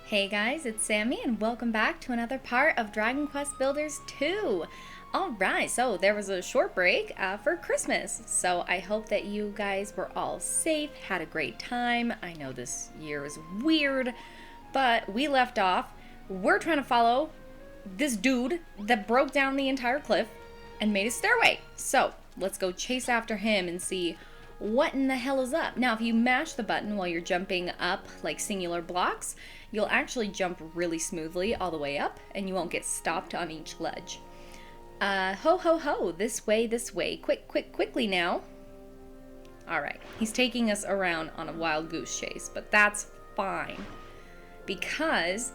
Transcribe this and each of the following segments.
Hey guys, it's Sammy and welcome back to another part of Dragon Quest Builders 2. Alright, so there was a short break for Christmas, so I hope that you guys were all safe, had a great time. I know this year is weird, but we left off. We're trying to follow this dude that broke down the entire cliff and made a stairway. So let's go chase after him and see what in the hell is up. Now, if you mash the button while you're jumping up like singular blocks, you'll actually jump really smoothly all the way up and you won't get stopped on each ledge. Ho ho ho, this way, quickly now. Alright, he's taking us around on a wild goose chase, but that's fine because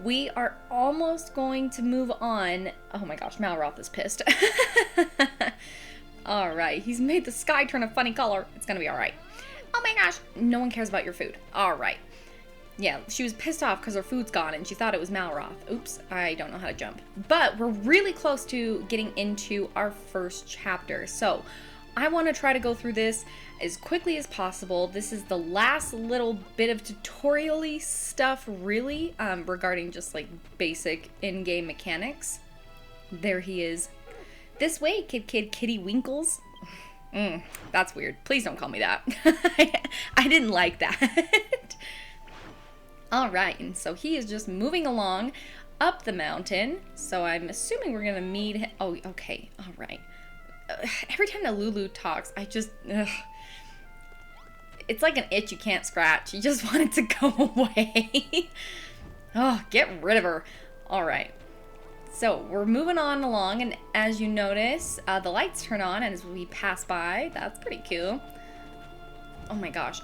we are almost going to move on. Oh my gosh, Malroth is pissed. Alright, he's made the sky turn a funny color. It's gonna be alright. Oh my gosh, no one cares about your food. Alright. Yeah, she was pissed off because her food's gone and she thought it was Malroth. Oops, I don't know how to jump. But we're really close to getting into our first chapter. So I want to try to go through this as quickly as possible. This is the last little bit of tutorial-y stuff, really, regarding just like basic in-game mechanics. There he is. This way, kitty winkles. That's weird. Please don't call me that. I didn't like that. Alright, and so he is just moving along up the mountain. So I'm assuming we're gonna meet him. Oh, okay. Alright. Every time that Lulu talks, I just... It's like an itch you can't scratch. You just want it to go away. Oh, get rid of her. Alright. So we're moving on along, and as you notice, the lights turn on as we pass by. That's pretty cool. Oh my gosh,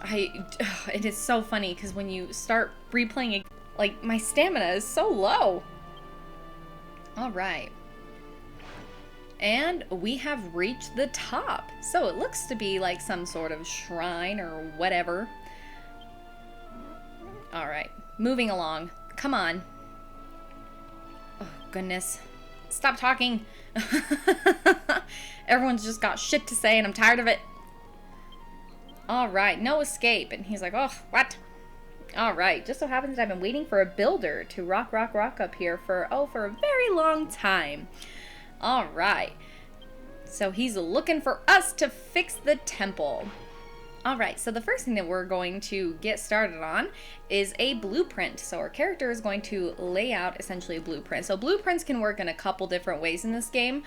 it is so funny because when you start replaying it, like, my stamina is so low. All right. And we have reached the top. So it looks to be like some sort of shrine or whatever. All right, moving along. Come on. Oh, goodness. Stop talking. Everyone's just got shit to say and I'm tired of it. Alright, no escape. And he's like, oh, what? Alright, just so happens that I've been waiting for a builder to rock up here for a very long time. Alright. So he's looking for us to fix the temple. Alright, so the first thing that we're going to get started on is a blueprint. So our character is going to lay out essentially a blueprint. So blueprints can work in a couple different ways in this game.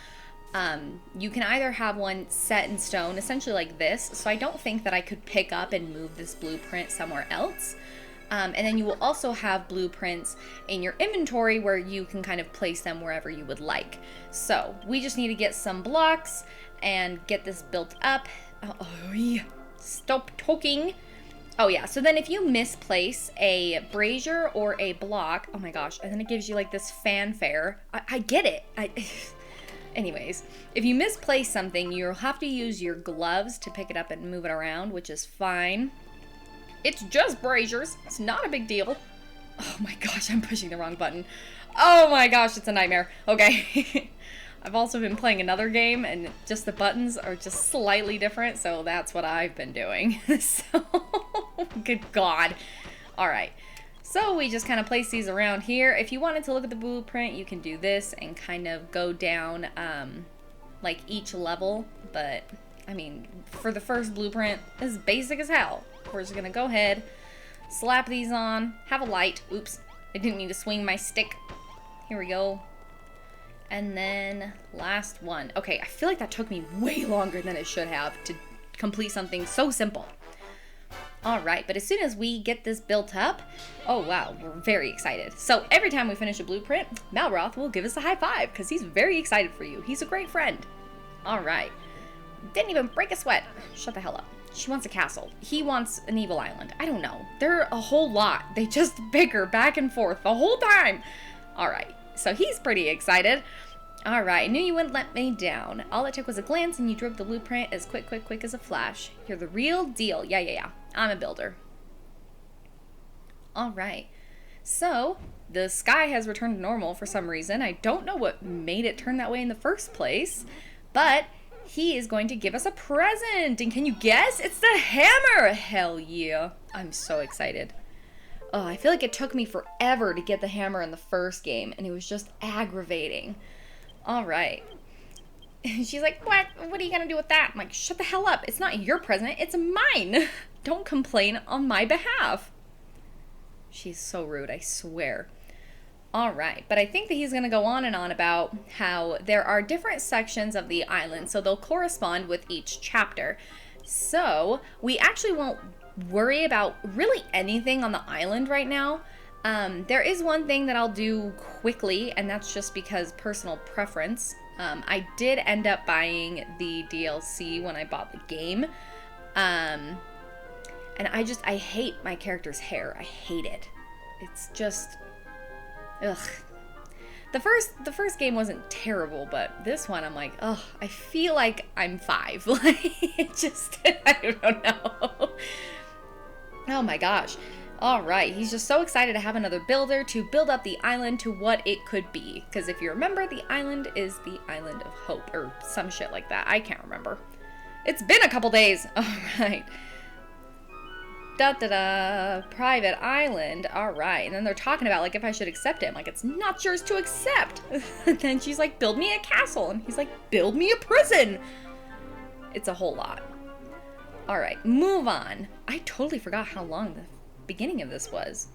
You can either have one set in stone, essentially like this. So I don't think that I could pick up and move this blueprint somewhere else. And then you will also have blueprints in your inventory where you can kind of place them wherever you would like. So we just need to get some blocks and get this built up. Oh yeah. Stop talking. Oh yeah, so then if you misplace a brazier or a block, oh my gosh, and then it gives you like this fanfare. I get it. Anyways, if you misplace something, you'll have to use your gloves to pick it up and move it around, which is fine. It's just braziers. It's not a big deal. Oh my gosh, I'm pushing the wrong button. Oh my gosh, it's a nightmare. Okay. I've also been playing another game and just the buttons are just slightly different, so that's what I've been doing. So, good God. All right. So we just kind of place these around here. If you wanted to look at the blueprint, you can do this and kind of go down like each level. But, I mean, for the first blueprint, this is basic as hell. We're just going to go ahead, slap these on, have a light. Oops, I didn't need to swing my stick. Here we go. And then last one. Okay, I feel like that took me way longer than it should have to complete something so simple. Alright, but as soon as we get this built up, oh wow, we're very excited. So every time we finish a blueprint, Malroth will give us a high five because he's very excited for you. He's a great friend. Alright. Didn't even break a sweat. Shut the hell up. She wants a castle. He wants an evil island. I don't know. They're a whole lot. They just bicker back and forth the whole time. Alright. So he's pretty excited. Alright, I knew you wouldn't let me down. All it took was a glance and you drew up the blueprint as quick as a flash. You're the real deal. Yeah. I'm a builder. Alright. So, the sky has returned to normal for some reason. I don't know what made it turn that way in the first place. But he is going to give us a present. And can you guess? It's the hammer! Hell yeah. I'm so excited. Oh, I feel like it took me forever to get the hammer in the first game, and it was just aggravating. All right. She's like, what? What are you gonna do with that? I'm like, shut the hell up. It's not your present, it's mine. Don't complain on my behalf. She's so rude, I swear. All right, but I think that he's going to go on and on about how there are different sections of the island, so they'll correspond with each chapter. So we actually won't worry about really anything on the island right now. There is one thing that I'll do quickly, and that's just because personal preference. I did end up buying the DLC when I bought the game. And I hate my character's hair. I hate it. It's just... ugh. The first game wasn't terrible, but this one I'm like, ugh, I feel like I'm 5. Like, it just, I don't know. Oh my gosh. All right, he's just so excited to have another builder to build up the island to what it could be. Because if you remember, the island is the Island of Hope, or some shit like that. I can't remember. It's been a couple days. All right. Da-da-da, private island. All right. And then they're talking about, like, if I should accept it. I'm like, it's not yours to accept. And then she's like, build me a castle. And he's like, build me a prison. It's a whole lot. All right, move on. I totally forgot how long the beginning of this was.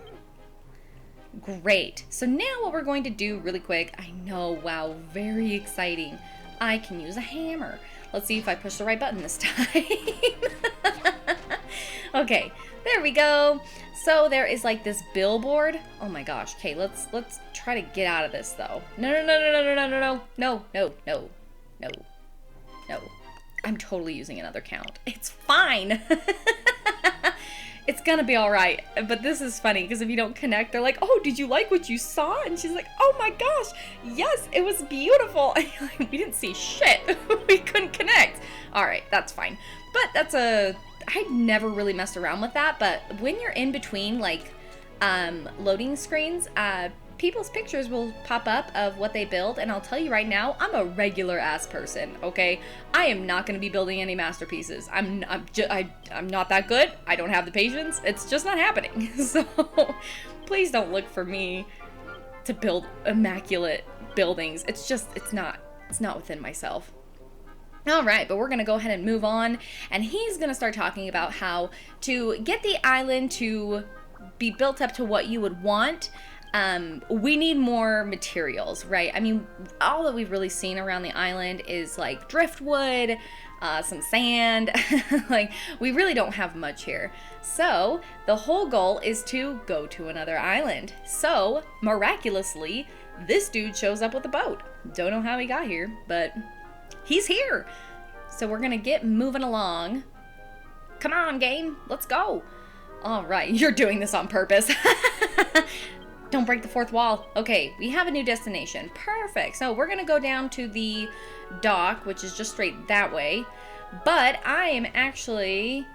Great. So now what we're going to do really quick. I know, wow, very exciting. I can use a hammer. Let's see if I push the right button this time. Okay, there we go. So there is like this billboard. Oh my gosh. Okay, let's try to get out of this though. No. I'm totally using another count. It's fine. It's gonna be all right. But this is funny because if you don't connect, they're like, oh, did you like what you saw? And she's like, oh my gosh, yes, it was beautiful. And you're like, we didn't see shit. We couldn't connect. All right, that's fine. But that's I never really messed around with that. But when you're in between like loading screens, people's pictures will pop up of what they build, and I'll tell you right now, I'm a regular ass person, okay? I am not going to be building any masterpieces. I'm not that good. I don't have the patience. It's just not happening. So please don't look for me to build immaculate buildings. It's not within myself. All right, but we're going to go ahead and move on, and he's going to start talking about how to get the island to be built up to what you would want. We need more materials, right? I mean, all that we've really seen around the island is like driftwood, some sand. Like, we really don't have much here. So the whole goal is to go to another island. So miraculously, this dude shows up with a boat. Don't know how he got here, but he's here. So we're gonna get moving along. Come on, game, let's go. All right, you're doing this on purpose. Don't break the fourth wall. Okay, we have a new destination. Perfect. So we're gonna go down to the dock, which is just straight that way. But I am actually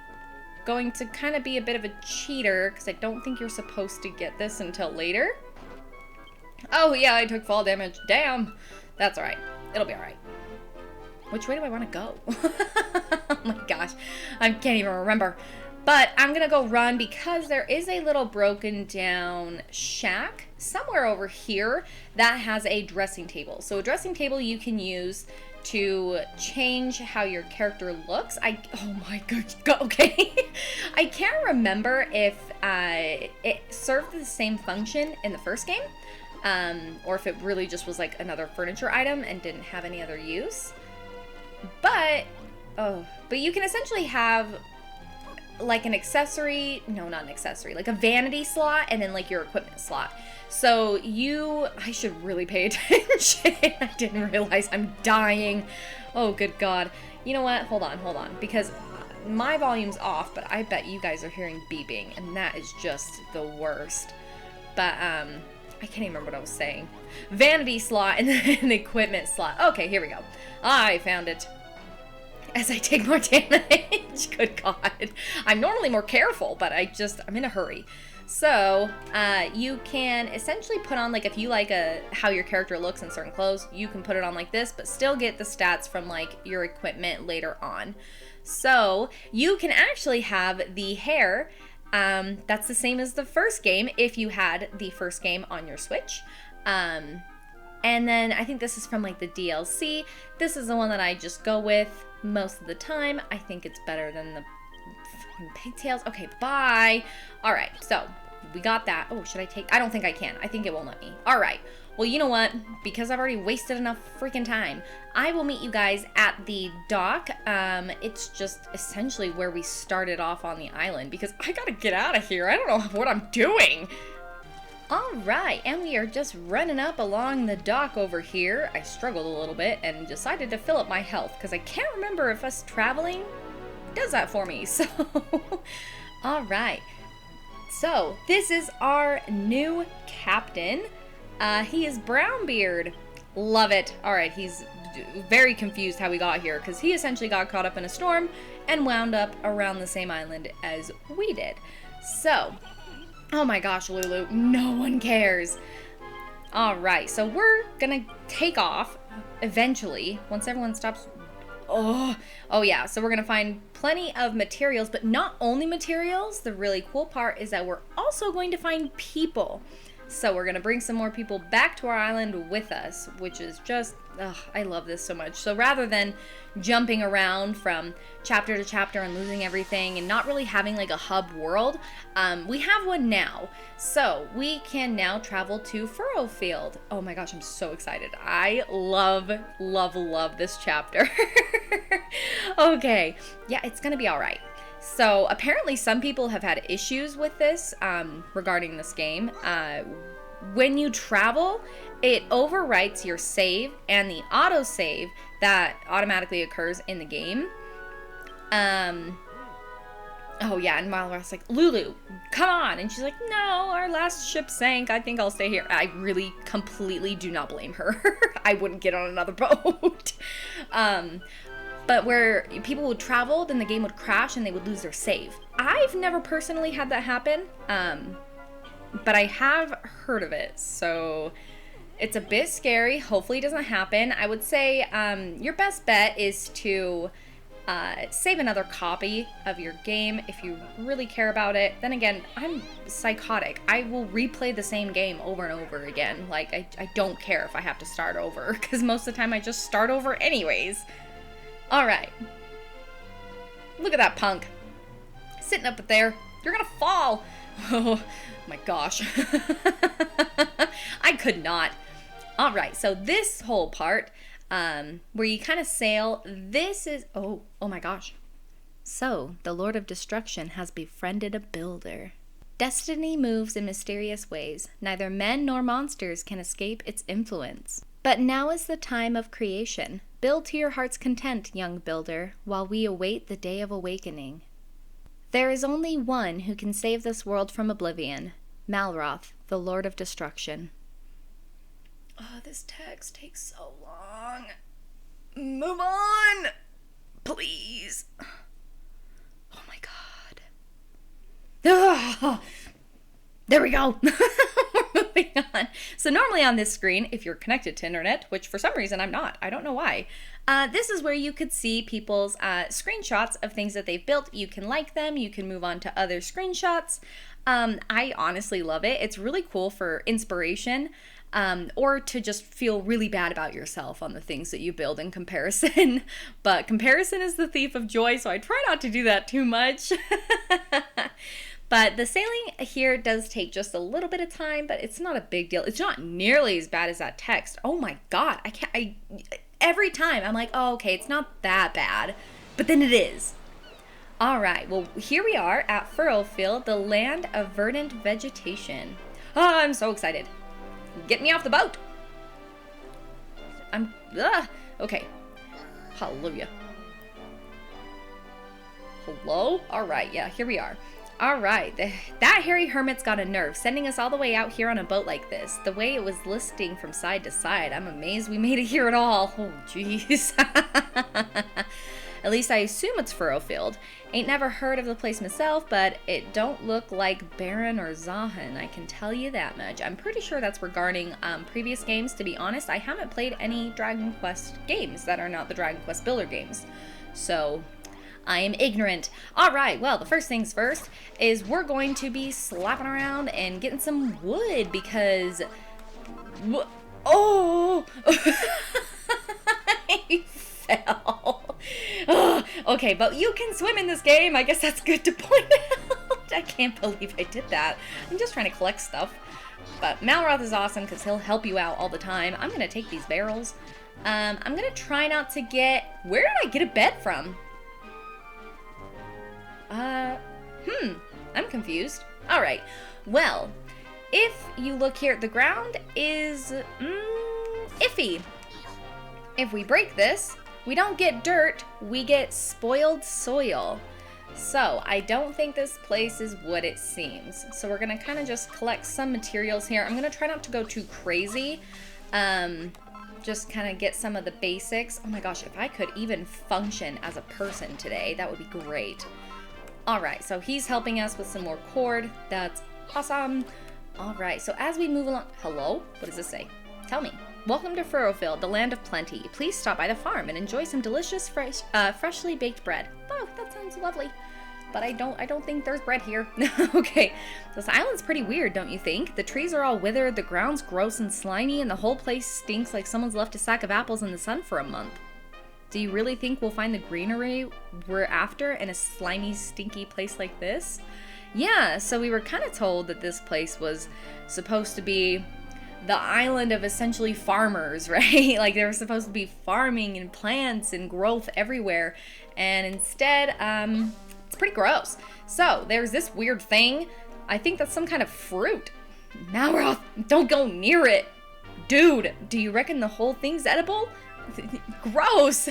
going to kind of be a bit of a cheater because I don't think you're supposed to get this until later. Oh yeah, I took fall damage. Damn. That's all right. It'll be all right. Which way do I want to go? Oh my gosh, I can't even remember. But I'm going to go run because there is a little broken down shack somewhere over here that has a dressing table. So a dressing table you can use to change how your character looks. Oh my god, okay. I can't remember if it served the same function in the first game, or if it really just was like another furniture item and didn't have any other use. But you can essentially have like an accessory, no, not an accessory, like a vanity slot and then like your equipment slot. So I should really pay attention. I didn't realize I'm dying. Oh, good God. You know what? Hold on. Because my volume's off, but I bet you guys are hearing beeping and that is just the worst. But, I can't even remember what I was saying. Vanity slot and then an equipment slot. Okay, here we go. I found it. As I take more damage. Good God. I'm normally more careful, but I'm in a hurry. So, you can essentially put on, like, if you like how your character looks in certain clothes, you can put it on like this, but still get the stats from, like, your equipment later on. So, you can actually have the hair That's the same as the first game if you had the first game on your Switch. And then I think this is from like the DLC. This is the one that I just go with most of the time. I think it's better than the pigtails. Okay, bye. All right, so we got that. Oh, should I take? I don't think I can. I think it won't let me. All right. Well, you know what? Because I've already wasted enough freaking time, I will meet you guys at the dock. It's just essentially where we started off on the island because I gotta get out of here. I don't know what I'm doing. All right, and we are just running up along the dock over here. I struggled a little bit and decided to fill up my health because I can't remember if us traveling does that for me. So, all right. So, this is our new captain. He is Brownbeard. Love it. All right, he's very confused how we got here because he essentially got caught up in a storm and wound up around the same island as we did. So, oh my gosh, Lulu, no one cares. All right, so we're gonna take off eventually once everyone stops. Oh yeah, so we're gonna find plenty of materials, but not only materials. The really cool part is that we're also going to find people. So we're gonna bring some more people back to our island with us, which is just, I love this so much. So rather than jumping around from chapter to chapter and losing everything and not really having like a hub world, we have one now. So we can now travel to Furrowfield. Oh my gosh, I'm so excited. I love, love, love this chapter. Okay, yeah, it's gonna be all right. So apparently some people have had issues with this regarding this game. When you travel, it overwrites your save and the autosave that automatically occurs in the game. Oh yeah, and Malroth's like, Lulu, come on. And she's like, no, our last ship sank. I think I'll stay here. I really completely do not blame her. I wouldn't get on another boat. But where people would travel, then the game would crash and they would lose their save. I've never personally had that happen, but I have heard of it, so it's a bit scary. Hopefully it doesn't happen. I would say your best bet is to save another copy of your game if you really care about it. Then again, I'm psychotic. I will replay the same game over and over again. Like, I don't care if I have to start over, because most of the time I just start over anyways. Alright. Look at that punk. Sitting up there. You're gonna fall. Oh my gosh. I could not. Alright, so this whole part, where you kind of sail, this is... Oh my gosh. So, the Lord of Destruction has befriended a builder. Destiny moves in mysterious ways. Neither men nor monsters can escape its influence. But now is the time of creation. Build to your heart's content, young builder, while we await the day of awakening. There is only one who can save this world from oblivion. Malroth, the Lord of Destruction. Oh, this text takes so long. Move on! Please. Oh my god. Ah, there we go. We're moving on. So normally on this screen, if you're connected to internet, which for some reason I'm not, I don't know why, this is where you could see people's screenshots of things that they've built. You can like them, you can move on to other screenshots. I honestly love it. It's really cool for inspiration, or to just feel really bad about yourself on the things that you build in comparison. But comparison is the thief of joy, so I try not to do that too much. But the sailing here does take just a little bit of time, but it's not a big deal. It's not nearly as bad as that text. Oh my god, every time I'm like, oh, okay, it's not that bad. But then it is. All right, well, here we are at Furrowfield, the land of verdant vegetation. Oh, I'm so excited. Get me off the boat. Okay. Hallelujah. Hello? All right, yeah, here we are. All right, that hairy hermit's got a nerve, sending us all the way out here on a boat like this. The way it was listing from side to side, I'm amazed we made it here at all. Oh, jeez. At least I assume it's Furrowfield. Ain't never heard of the place myself, but it don't look like Baron or Zahan, I can tell you that much. I'm pretty sure that's regarding previous games. To be honest, I haven't played any Dragon Quest games that are not the Dragon Quest Builder games. So... I am ignorant. All right, well, the first things first is we're going to be slapping around and getting some wood because... Oh! I fell. Ugh. Okay, but you can swim in this game. I guess that's good to point out. I can't believe I did that. I'm just trying to collect stuff. But Malroth is awesome because he'll help you out all the time. I'm going to take these barrels. I'm going to try not to get... Where did I get a bed from? I'm confused. All right. Well, if you look here, the ground is iffy. If we break this, we don't get dirt, we get spoiled soil. So I don't think this place is what it seems. So we're gonna kind of just collect some materials here. I'm gonna try not to go too crazy. Just kind of get some of the basics. Oh my gosh, if I could even function as a person today, that would be great. All right, so he's helping us with some more cord. That's awesome. All right, so as we move along, hello? What does this say? Tell me. Welcome to Furrowfield, the land of plenty. Please stop by the farm and enjoy some delicious, freshly baked bread. Oh, that sounds lovely. But I don't think there's bread here. Okay, this island's pretty weird, don't you think? The trees are all withered, the ground's gross and slimy, and the whole place stinks like someone's left a sack of apples in the sun for a month. Do you really think we'll find the greenery we're after in a slimy, stinky place like this? Yeah, so we were kind of told that this place was supposed to be the island of essentially farmers, right? Like they were supposed to be farming and plants and growth everywhere. And instead, it's pretty gross. So there's this weird thing. I think that's some kind of fruit. Malroth, don't go near it. Dude, do you reckon the whole thing's edible? Gross.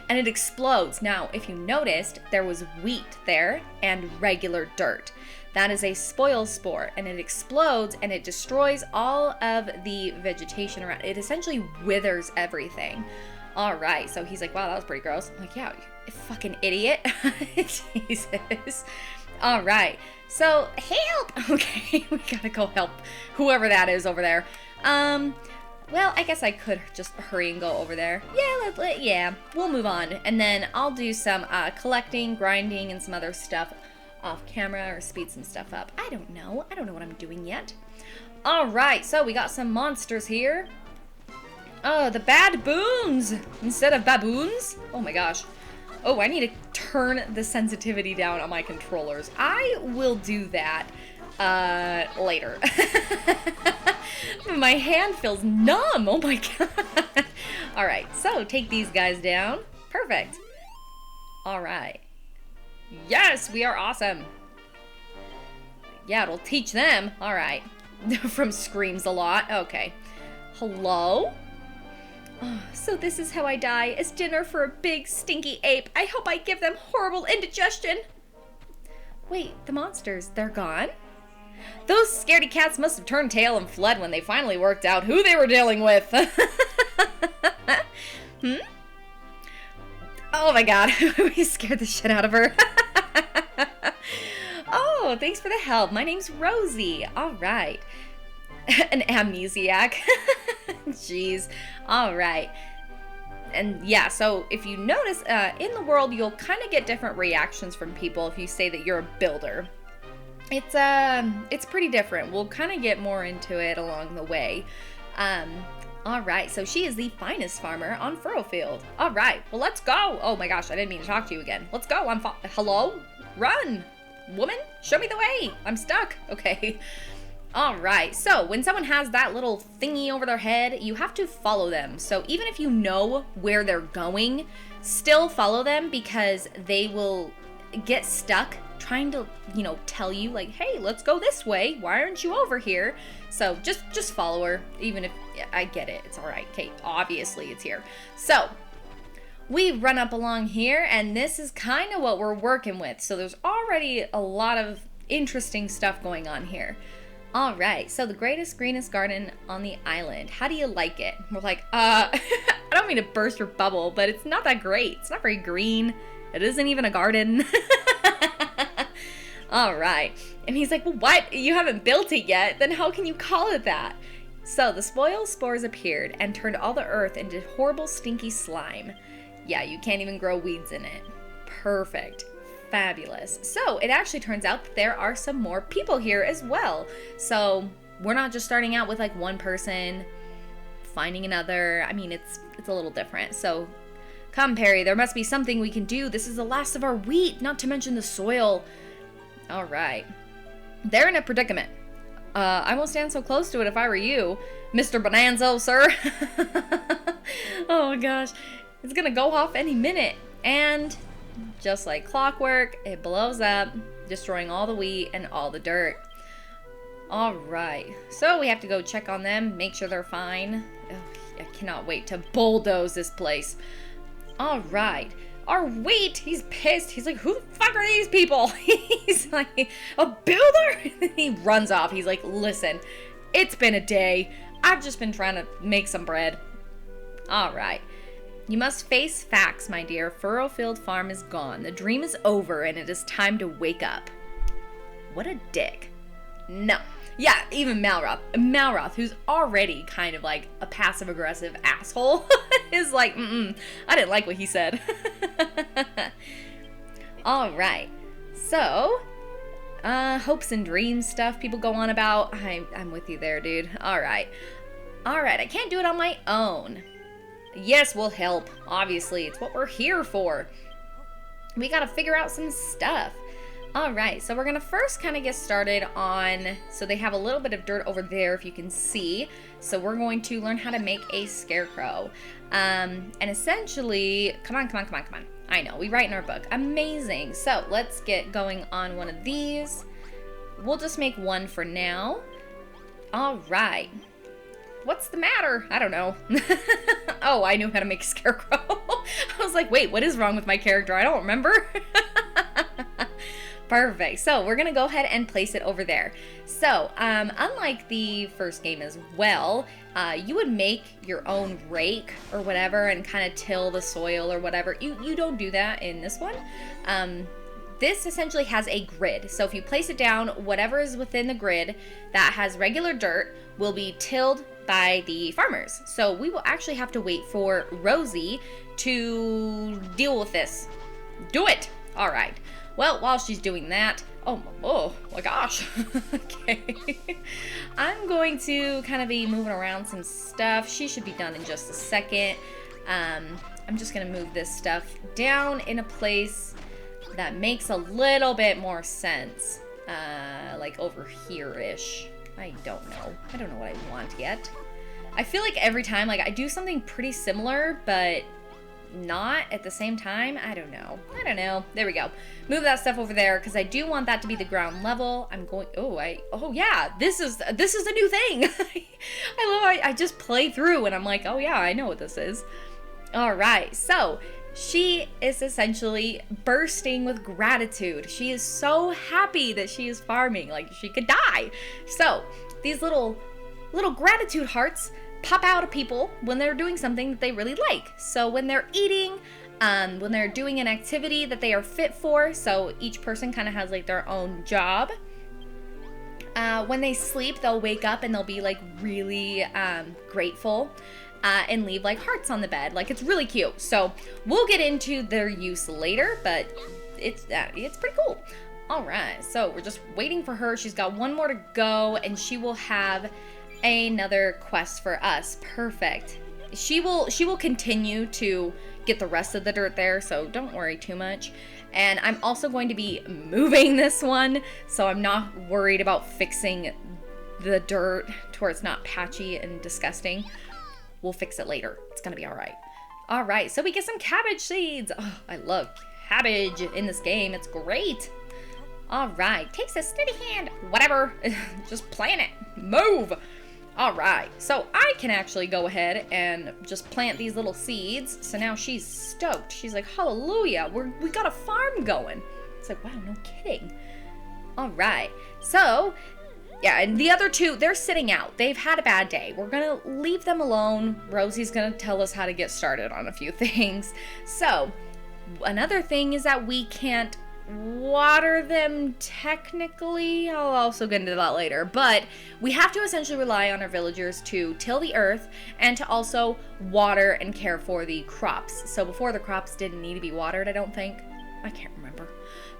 And it explodes. Now, if you noticed, there was wheat there and regular dirt. That is a spoil spore, and it explodes and it destroys all of the vegetation around. It essentially withers everything. All right, so he's like, wow, that was pretty gross. I'm like, yeah, you fucking idiot. Jesus. All right, so help. Okay, we gotta go help whoever that is over there. Well, I guess I could just hurry and go over there. Yeah, we'll move on. And then I'll do some collecting, grinding, and some other stuff off camera or speed some stuff up. I don't know what I'm doing yet. All right, so we got some monsters here. Oh, the bad boons instead of baboons. Oh my gosh. Oh, I need to turn the sensitivity down on my controllers. I will do that later. My hand feels numb. Oh my god. All right, so take these guys down. Perfect. All right. Yes, we are awesome. Yeah, it'll teach them. All right. From screams a lot. Okay. Hello? Oh, so this is how I die, as dinner for a big stinky ape. I hope I give them horrible indigestion. Wait, the monsters, they're gone? Those scaredy cats must have turned tail and fled when they finally worked out who they were dealing with. Oh my god, we scared the shit out of her. Oh, thanks for the help. My name's Rosie. All right. An amnesiac. Jeez. All right. And yeah, so if you notice, in the world, you'll kind of get different reactions from people if you say that you're a builder. It's pretty different. We'll kind of get more into it along the way. All right, so she is the finest farmer on Furrowfield. All right, well, let's go. Oh my gosh, I didn't mean to talk to you again. Let's go. Hello? Run. Woman, show me the way. I'm stuck. Okay. All right, so when someone has that little thingy over their head, you have to follow them. So even if you know where they're going, still follow them because they will get stuck trying to, tell you like, hey, let's go this way. Why aren't you over here? So just follow her, even if I get it. It's all right. Okay, obviously it's here. So we run up along here, and this is kind of what we're working with. So there's already a lot of interesting stuff going on here. All right, so the greatest, greenest garden on the island. How do you like it? We're like, I don't mean to burst your bubble, but it's not that great. It's not very green. It isn't even a garden. All right. And he's like, well, what? You haven't built it yet. Then how can you call it that? So the spoil spores appeared and turned all the earth into horrible, stinky slime. Yeah, you can't even grow weeds in it. Perfect. Fabulous. So it actually turns out that there are some more people here as well. So we're not just starting out with like one person finding another. I mean, it's a little different. So come, Perry, there must be something we can do. This is the last of our wheat, not to mention the soil. All right. They're in a predicament. I won't stand so close to it if I were you, Mr. Bonanzo, sir. Oh gosh. It's gonna go off any minute. And just like clockwork, it blows up, destroying all the wheat and all the dirt. All right. So we have to go check on them, make sure they're fine. Oh, I cannot wait to bulldoze this place. All right. Our wheat, he's pissed. He's like, who the fuck are these people? He's like, a builder? He runs off. He's like, listen, it's been a day. I've just been trying to make some bread. All right. You must face facts, my dear. Furrowfield Farm is gone. The dream is over, and it is time to wake up. What a dick. No. Yeah, even Malroth, who's already kind of like a passive-aggressive asshole, is like, I didn't like what he said. All right. So, hopes and dreams stuff people go on about. I'm with you there, dude. All right. I can't do it on my own. Yes, we'll help. Obviously, it's what we're here for. We gotta figure out some stuff. Alright, so we're gonna first kind of get started on, so they have a little bit of dirt over there if you can see. So we're going to learn how to make a scarecrow. And essentially, come on. I know, we write in our book. Amazing. So let's get going on one of these. We'll just make one for now. Alright. What's the matter? I don't know. Oh, I knew how to make a scarecrow. I was like, wait, what is wrong with my character? I don't remember. Perfect. So we're going to go ahead and place it over there. So, unlike the first game as well, you would make your own rake or whatever and kind of till the soil or whatever. You don't do that in this one. This essentially has a grid. So if you place it down, whatever is within the grid that has regular dirt will be tilled by the farmers. So we will actually have to wait for Rosie to deal with this. Do it! All right. Well, while she's doing that, oh my gosh. Okay. I'm going to kind of be moving around some stuff. She should be done in just a second. I'm just going to move this stuff down in a place that makes a little bit more sense. Like over here-ish. I don't know what I want yet. I feel like every time, like, I do something pretty similar, but not at the same time. I don't know. There we go. Move that stuff over there, because I do want that to be the ground level. I'm going, oh yeah, this is a new thing. I just play through, and I'm like, oh yeah, I know what this is. All right, so she is essentially bursting with gratitude. She is so happy that she is farming, like she could die. So these little gratitude hearts pop out of people when they're doing something that they really like. So when they're eating, when they're doing an activity that they are fit for, so each person kind of has like their own job. When they sleep, they'll wake up and they'll be like really grateful. And leave like hearts on the bed. Like, it's really cute. So we'll get into their use later, but it's pretty cool. All right, so we're just waiting for her. She's got one more to go, and she will have another quest for us. Perfect. She will continue to get the rest of the dirt there, so don't worry too much. And I'm also going to be moving this one, so I'm not worried about fixing the dirt to where it's not patchy and disgusting. We'll fix it later. It's gonna be all right. All right, so we get some cabbage seeds. Oh, I love cabbage in this game. It's great. All right, takes a steady hand. Whatever, just plant it. Move. All right, so I can actually go ahead and just plant these little seeds. So now she's stoked. She's like, hallelujah, we got a farm going. It's like, wow, no kidding. All right, so yeah, and the other two, they're sitting out. They've had a bad day. We're going to leave them alone. Rosie's going to tell us how to get started on a few things. So, another thing is that we can't water them technically. I'll also get into that later. But we have to essentially rely on our villagers to till the earth and to also water and care for the crops. So before, the crops didn't need to be watered, I don't think. I can't remember.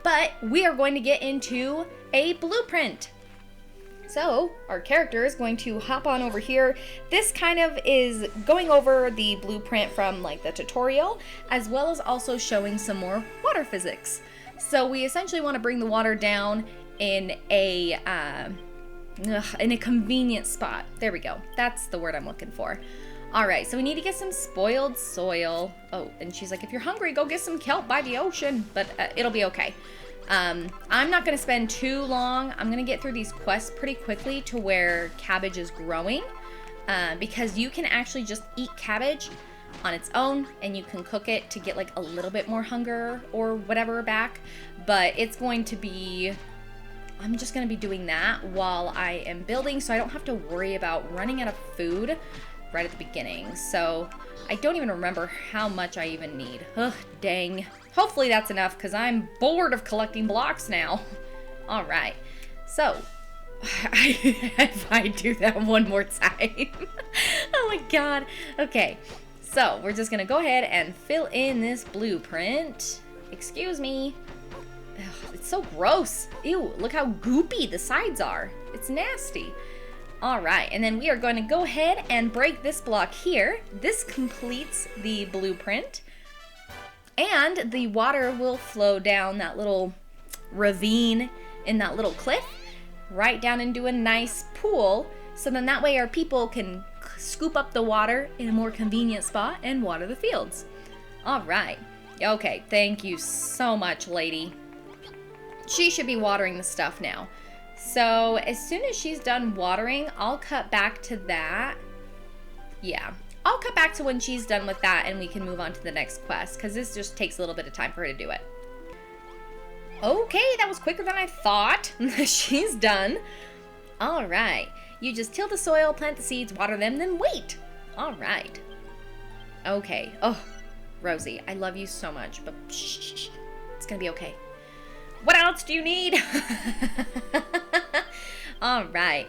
But we are going to get into a blueprint. So our character is going to hop on over here. This kind of is going over the blueprint from like the tutorial, as well as also showing some more water physics. So we essentially want to bring the water down in a convenient spot. There we go. That's the word I'm looking for. All right, so we need to get some spoiled soil. Oh, and she's like, if you're hungry, go get some kelp by the ocean, but it'll be okay. I'm not going to spend too long. I'm going to get through these quests pretty quickly to where cabbage is growing, because you can actually just eat cabbage on its own, and you can cook it to get like a little bit more hunger or whatever back, but it's going to be... I'm just going to be doing that while I am building, so I don't have to worry about running out of food right at the beginning. So I don't even remember how much I even need. Ugh, dang. Hopefully that's enough, because I'm bored of collecting blocks now. All right. So, if I do that one more time. Oh my god. Okay. So, we're just going to go ahead and fill in this blueprint. Excuse me. Ugh, it's so gross. Ew, look how goopy the sides are. It's nasty. All right, and then we are going to go ahead and break this block here. This completes the blueprint. And the water will flow down that little ravine in that little cliff right down into a nice pool. So then that way our people can scoop up the water in a more convenient spot and water the fields. All right. Okay, thank you so much, lady. She should be watering the stuff now. So as soon as she's done watering, I'll cut back to that. Yeah, I'll cut back to when she's done with that and we can move on to the next quest, because this just takes a little bit of time for her to do it. Okay, that was quicker than I thought. She's done. All right. You just till the soil, plant the seeds, water them, then wait. All right. Okay. Oh, Rosie, I love you so much, but shh, it's gonna be okay. What else do you need? All right.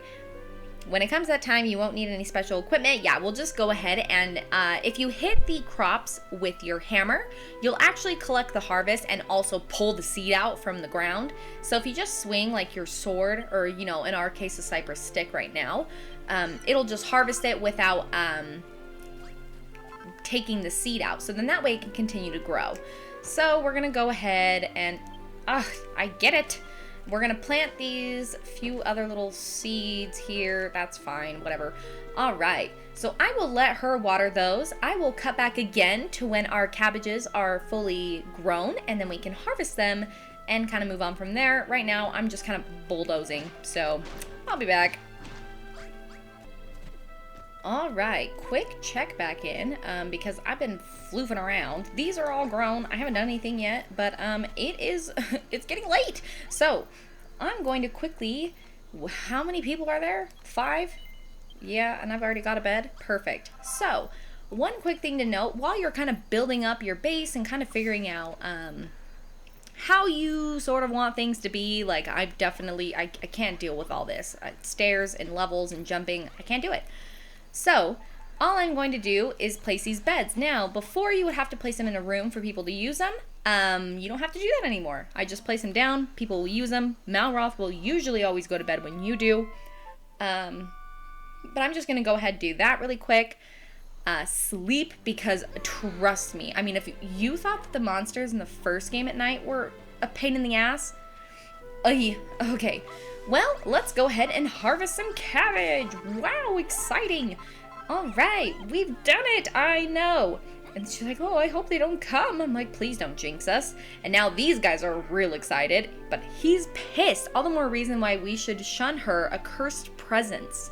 When it comes to that time, you won't need any special equipment. Yeah, we'll just go ahead and if you hit the crops with your hammer, you'll actually collect the harvest and also pull the seed out from the ground. So if you just swing like your sword, or, you know, in our case, a cypress stick right now, it'll just harvest it without taking the seed out. So then that way it can continue to grow. So we're going to go ahead and, I get it. We're going to plant these few other little seeds here. That's fine, whatever. All right, so I will let her water those. I will cut back again to when our cabbages are fully grown, and then we can harvest them and kind of move on from there. Right now, I'm just kind of bulldozing, so I'll be back. All right, quick check back in, because I've been floofing around. These are all grown. I haven't done anything yet, but it's getting late. So I'm going to quickly, how many people are there? 5? Yeah, and I've already got a bed. Perfect. So one quick thing to note, while you're kind of building up your base and kind of figuring out how you sort of want things to be, like I can't deal with all this. Stairs and levels and jumping, I can't do it. So all I'm going to do is place these beds. Now, before you would have to place them in a room for people to use them. You don't have to do that anymore. I just place them down. People will use them. Malroth will usually always go to bed when you do. But I'm just going to go ahead and do that really quick. Sleep, because trust me. I mean, if you thought that the monsters in the first game at night were a pain in the ass. Okay. Well, let's go ahead and harvest some cabbage. Wow, exciting. All right, we've done it. I know. And she's like, oh, I hope they don't come. I'm like, please don't jinx us. And now these guys are real excited, but he's pissed. All the more reason why we should shun her accursed presence.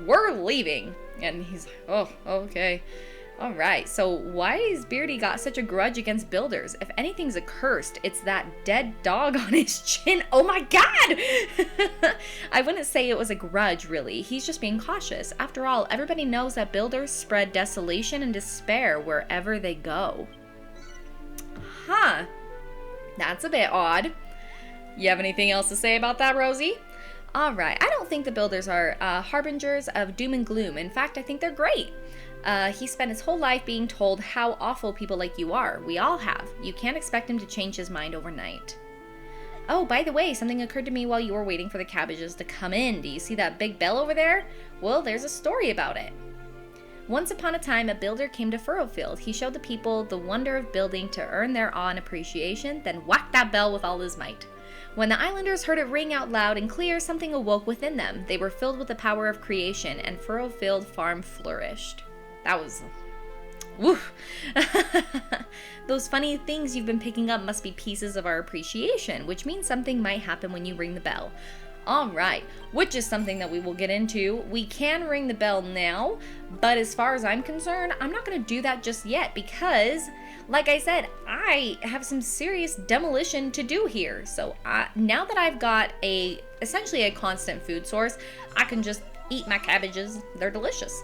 We're leaving. And he's like, oh, okay. All right, so why has Beardy got such a grudge against builders? If anything's accursed, it's that dead dog on his chin. Oh my god! I wouldn't say it was a grudge, really. He's just being cautious. After all, everybody knows that builders spread desolation and despair wherever they go. Huh. That's a bit odd. You have anything else to say about that, Rosie? All right, I don't think the builders are harbingers of doom and gloom. In fact, I think they're great. He spent his whole life being told how awful people like you are. We all have. You can't expect him to change his mind overnight. Oh, by the way, something occurred to me while you were waiting for the cabbages to come in. Do you see that big bell over there? Well, there's a story about it. Once upon a time, a builder came to Furrowfield. He showed the people the wonder of building to earn their awe and appreciation, then whacked that bell with all his might. When the islanders heard it ring out loud and clear, something awoke within them. They were filled with the power of creation, and Furrowfield Farm flourished. That was... woof! Those funny things you've been picking up must be pieces of our appreciation, which means something might happen when you ring the bell. Alright, which is something that we will get into. We can ring the bell now, but as far as I'm concerned, I'm not going to do that just yet because, like I said, I have some serious demolition to do here. So now that I've got essentially a constant food source, I can just eat my cabbages. They're delicious.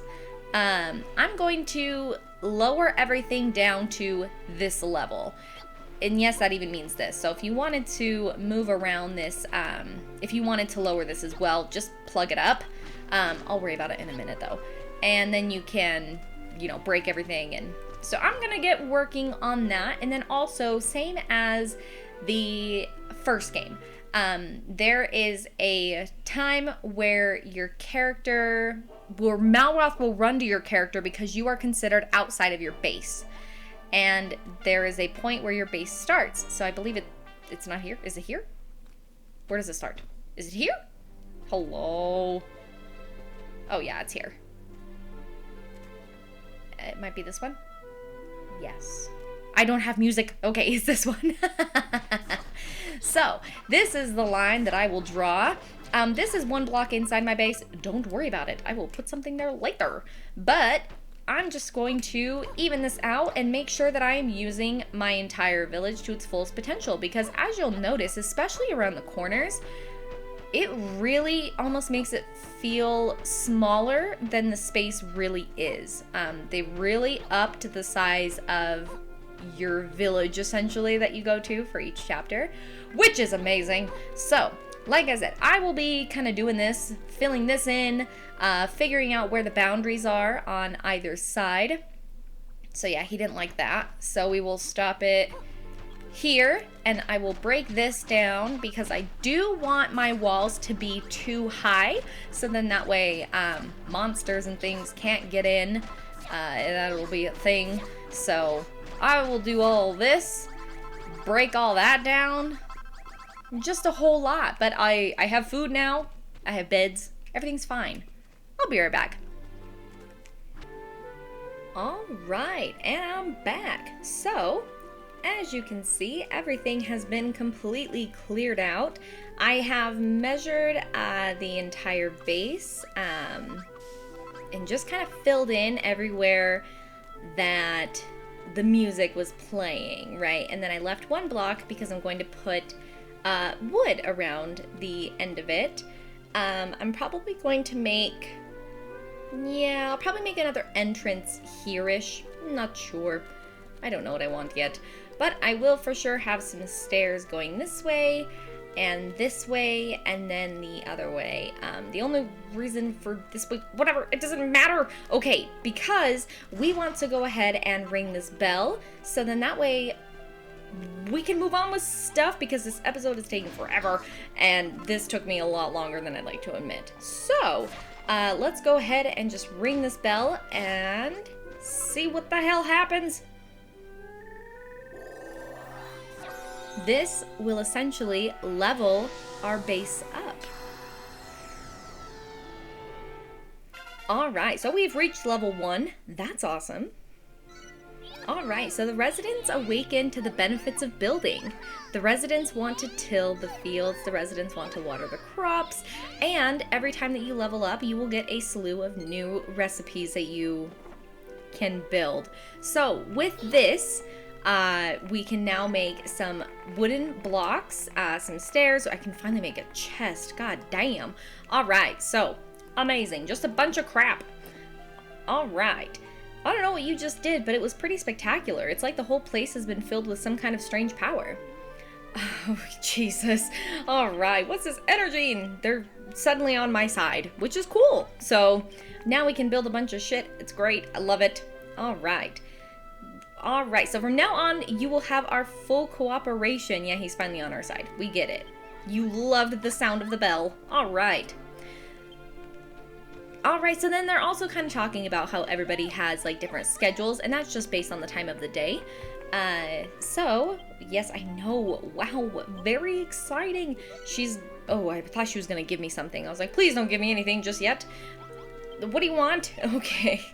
I'm going to lower everything down to this level. And yes, that even means this. So if you wanted to move around this, if you wanted to lower this as well, just plug it up. I'll worry about it in a minute though. And then you can, break everything. And so I'm going to get working on that. And then also, same as the first game, there is a time where your character, where Malroth will run to your character because you are considered outside of your base. And there is a point where your base starts. So I believe it's not here. Is it here? Where does it start? Is it here? Hello? Oh yeah, it's here. It might be this one. Yes. I don't have music. Okay, it's this one. So, this is the line that I will draw. This is 1 block inside my base. Don't worry about it. I will put something there later. But I'm just going to even this out and make sure that I am using my entire village to its fullest potential, because as you'll notice, especially around the corners, it really almost makes it feel smaller than the space really is. They really upped the size of your village essentially that you go to for each chapter, which is amazing. So like I said, I will be kind of doing this, filling this in, figuring out where the boundaries are on either side. So yeah, he didn't like that. So we will stop it here, and I will break this down because I do want my walls to be too high. So then that way monsters and things can't get in. That'll be a thing. So I will do all this, break all that down. Just a whole lot, but I have food now, I have beds, everything's fine. I'll be right back. Alright, and I'm back. So, as you can see, everything has been completely cleared out. I have measured the entire base and just kind of filled in everywhere that the music was playing, right? And then I left 1 block because I'm going to put wood around the end of it. I'm probably going to make, I'll probably make another entrance here-ish. I'm not sure. I don't know what I want yet. But I will for sure have some stairs going this way, and then the other way. The only reason for this, whatever, it doesn't matter. Okay, because we want to go ahead and ring this bell, so then that way we can move on with stuff, because this episode is taking forever, and this took me a lot longer than I'd like to admit. So, let's go ahead and just ring this bell and see what the hell happens. This will essentially level our base up. Alright, so we've reached level 1. That's awesome. Alright, so the residents awaken to the benefits of building. The residents want to till the fields, the residents want to water the crops, and every time that you level up, you will get a slew of new recipes that you can build. So with this, we can now make some wooden blocks, some stairs. I can finally make a chest. God damn. Alright, so amazing. Just a bunch of crap. Alright. I don't know what you just did, but it was pretty spectacular. It's like the whole place has been filled with some kind of strange power. Oh, Jesus. All right, what's this energy? And they're suddenly on my side, which is cool. So now we can build a bunch of shit. It's great. I love it. All right. All right, so from now on, you will have our full cooperation. Yeah, he's finally on our side. We get it. You loved the sound of the bell. All right. All right, so then they're also kind of talking about how everybody has like different schedules, and that's just based on the time of the day. So yes, I know. Wow, very exciting. Oh, I thought she was gonna give me something. I was like, please don't give me anything just yet. What do you want? Okay.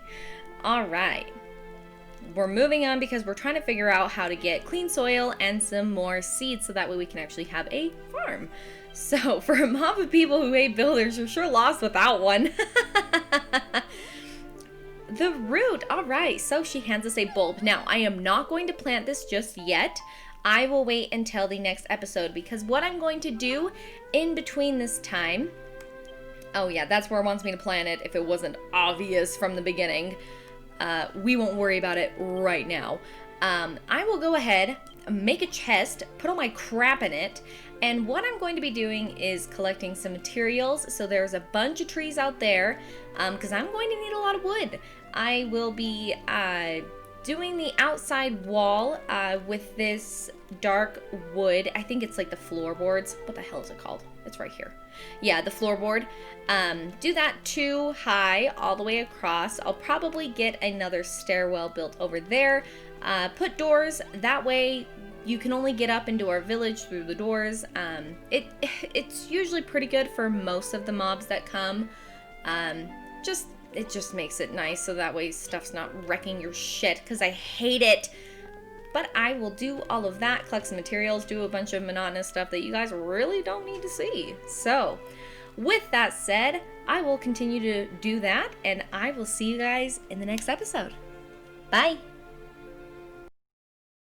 All right. We're moving on because we're trying to figure out how to get clean soil and some more seeds so that way we can actually have a farm. So for a mob of people who hate builders, you're sure lost without one. The root. All right, so she hands us a bulb. Now, I am not going to plant this just yet. I will wait until the next episode because what I'm going to do in between this time... Oh yeah, that's where it wants me to plant it if it wasn't obvious from the beginning. We won't worry about it right now. I will go ahead, make a chest, put all my crap in it, and what I'm going to be doing is collecting some materials. So there's a bunch of trees out there, because I'm going to need a lot of wood. I will be doing the outside wall with this dark wood. I think it's like the floorboards. What the hell is it called? It's right here. Yeah, the floorboard. Do that 2 high all the way across. I'll probably get another stairwell built over there. Put doors. That way you can only get up into our village through the doors. It's usually pretty good for most of the mobs that come. It just makes it nice so that way stuff's not wrecking your shit, because I hate it. But I will do all of that, collect some materials, do a bunch of monotonous stuff that you guys really don't need to see. So, with that said, I will continue to do that, and I will see you guys in the next episode. Bye!